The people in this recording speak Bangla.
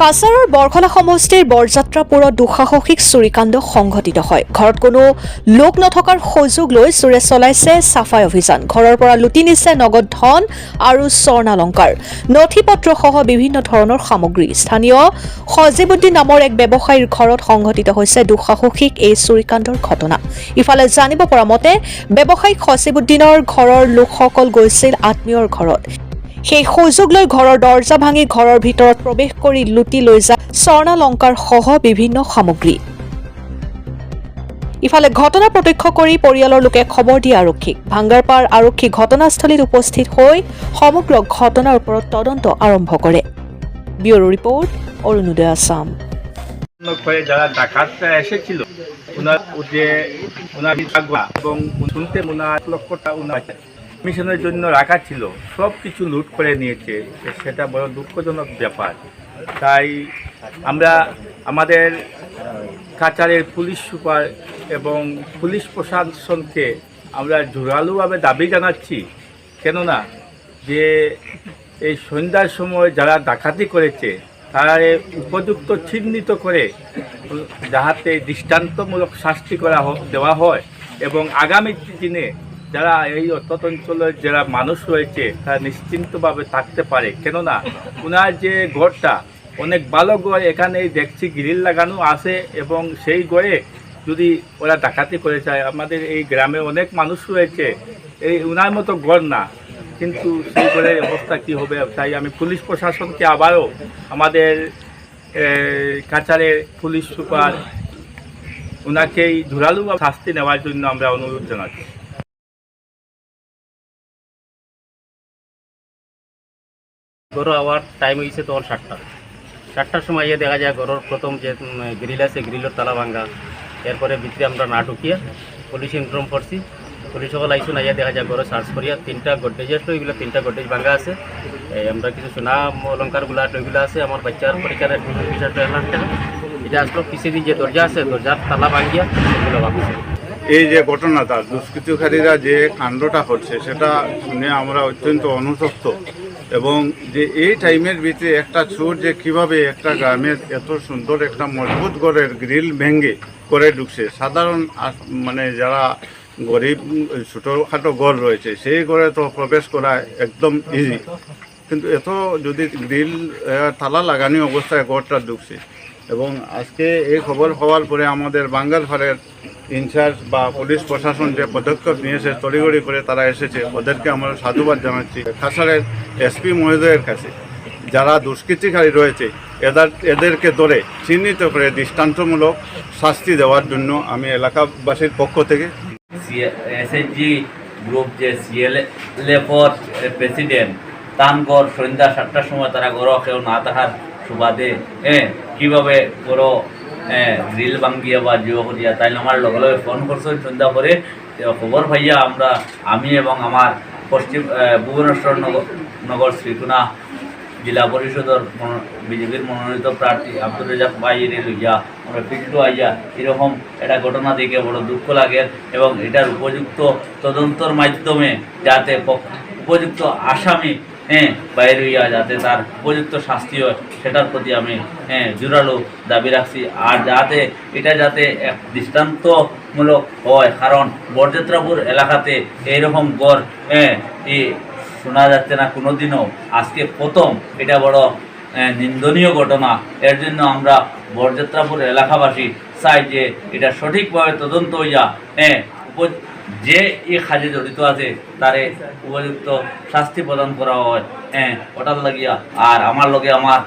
কাছাৰৰ বৰখলা সমষ্টিৰ বৰযাত্ৰাপুৰত দুঃসাহসিক চুৰিকাণ্ড সংঘটিত হয়। ঘৰত কোনো লোক নথকাৰ সুযোগ লৈ চোৰে চলাইছে চাফাই অভিযান। ঘৰৰ পৰা লুটি নিছে নগদ ধন আৰু স্বৰ্ণালংকাৰ, নথি পত্ৰসহ বিভিন্ন ধৰণৰ সামগ্ৰী। স্থানীয় সজীবুদ্দিন নামৰ এক ব্যৱসায়ীৰ ঘৰত সংঘটিত হৈছে দুঃসাহসিক এই চুৰিকাণ্ডৰ ঘটনা। ইফালে জানিব পৰা মতে ব্যৱসায়ী সজীবুদ্দিনৰ ঘৰৰ লোকসকল গৈছিল আত্মীয়ৰ ঘৰত। সেই সুযোগ লৈ ঘৰৰ দৰ্জা ভাঙি ঘৰৰ ভিতৰত প্ৰৱেশ কৰি লুটি লৈ যায় স্বৰ্ণালংকাৰ সহ বিভিন্ন সামগ্ৰী। ইফালে ঘটনা প্ৰত্যক্ষ কৰি পৰিয়ালৰ লোকে খবৰ দিয়ে আৰক্ষীক। ভাঙ্গাৰপাৰ আৰক্ষী ঘটনাস্থলীত উপস্থিত হৈ সমগ্ৰ ঘটনাৰ ওপৰত তদন্ত আৰম্ভ কৰে। ব্যুৰো ৰিপৰ্ট, অৰুণোদয় আসাম। যারা ডাকাতরা এসেছিল এবং শুনতে লক্ষটা মিশনের জন্য রাখা ছিল, সব কিছু লুট করে নিয়েছে। সেটা বড় দুঃখজনক ব্যাপার। তাই আমরা আমাদের কাছাড়ের পুলিশ সুপার এবং পুলিশ প্রশাসনকে আমরা জোরালোভাবে দাবি জানাচ্ছি, কেননা যে এই সন্ধ্যার সময় যারা ডাকাতি করেছে তারা উপযুক্ত চিহ্নিত করে যাহাতে দৃষ্টান্তমূলক শাস্তি দেওয়া হয় এবং আগামী দিনে যারা এই অত্যন্ত অঞ্চলের যারা মানুষ রয়েছে তারা নিশ্চিন্তভাবে থাকতে পারে। কেননা ওনার যে ঘরটা অনেক ভালো ঘর, এখানে দেখছি গ্রিল লাগানো আছে এবং সেই ঘরে যদি ওরা ডাকাতি করে যায়, আমাদের এই গ্রামে অনেক মানুষ রয়েছে, এই ওনার মতো ঘর না, কিন্তু সেই ঘরের অবস্থা কী হবে। তাই আমি পুলিশ প্রশাসনকে আবারও আমাদের কাছাড়ের পুলিশ সুপার ওনাকেই জোরালো শাস্তি নেওয়ার জন্য আমরা অনুরোধ জানাচ্ছি। গরু আওয়ার টাইম হয়েছে তখন 7টার সময় দেখা যায় গরুর প্রথম যে গ্রিল আছে গ্রিলের তালা ভাঙ্গা। এরপরে ভিতরে আমরা না ঢুকিয়া পুলিশ ইনফর্ম করছি। পুলিশ সকল আইসুন আইয়া দেখা যায় গরু সার্চ করিয়া 3টা গডরেজ আসলো, এগুলো 3টা গডরেজ ভাঙ্গা আছে। আমরা কিছু সোনা অলঙ্কারগুলো ওইগুলো আছে। আমার বাচ্চার পরীক্ষার বিষয়টা এটা আসলো পিছিয়ে যে দরজা আছে দরজার তালা ভাঙ্গিয়া সেগুলো ভাঙছে। এই যে ঘটনাটা দুষ্কৃতকারীরা যে কাণ্ডটা করছে সেটা শুনে আমরা অত্যন্ত অনুতপ্ত, এবং যে এই টাইমের ভিতরে একটা চোর যে কিভাবে একটা গ্রামের এত সুন্দর একটা মজবুত ঘরের গ্রিল ভেঙে করে ঢুকছে। সাধারণ মানে যারা গরিব ছোটোখাটো ঘর রয়েছে সেই ঘরে তো প্রবেশ করা একদম ইজি, কিন্তু এত যদি গ্রিল তালা লাগানি অবস্থায় ঘরটা ঢুকছে। এবং আজকে এই খবর হওয়ার পরে আমাদের বাঙ্গারপাড়ের ইনচার্জ বা পুলিশ প্রশাসন যে পদক্ষেপ নিয়েছে তড়িঘড়ি করে তারা এসেছে, ওদেরকে আমরা সাধুবাদ জানাচ্ছি। কাছাড়ের এসপি মহোদয়ের কাছে যারা দুষ্কৃতিকারী রয়েছে এদেরকে ধরে চিহ্নিত করে দৃষ্টান্তমূলক শাস্তি দেওয়ার জন্য আমি এলাকাবাসীর পক্ষ থেকে এসএইচজি গ্রুপ যে সিএলএফ প্রেসিডেন্ট তানগড় সন্ধ্যা 7টার সময় তারা গড় কেউ না থাকার সুবাদে কীভাবে গড় গ্রিল ভাঙ্গিয়া বা জিও করিয়া তাইলে আমার লগে লগে ফোন করছেন। সন্ধ্যা পরে খবর পাইয়া আমি এবং আমার পশ্চিম ভুবনেশ্বর নগর শ্রীকুনা জেলা পরিষদের বিজেপির মনোনীত প্রার্থী আব্দুল রাজাক ভাইয়ের লইয়া আমরা ফিল্ডও আইয়া এরকম একটা ঘটনা দেখে বড় দুঃখ লাগে, এবং এটার উপযুক্ত তদন্তর মাধ্যমে যাতে উপযুক্ত আসামি বাইরে হইয়া যাতে তার উপযুক্ত শাস্তি হয় সেটার প্রতি আমি জোরালো দাবি রাখছি। আর এটা যাতে এক দৃষ্টান্তমূলক হয়, কারণ বরযাত্রাপুর এলাকাতে এইরকম গড় শোনা যাচ্ছে না কোনোদিনও, আজকে প্রথম। এটা বড় নিন্দনীয় ঘটনা। এর জন্য আমরা বরযাত্রাপুর এলাকাবাসী চাই যে এটা সঠিকভাবে তদন্ত হইয়া যে এই কাজে জড়িত আছে তারে উপযুক্ত শাস্তি প্রদান করা হয় ওটার লাগিয়া। আর আমার লগে আমার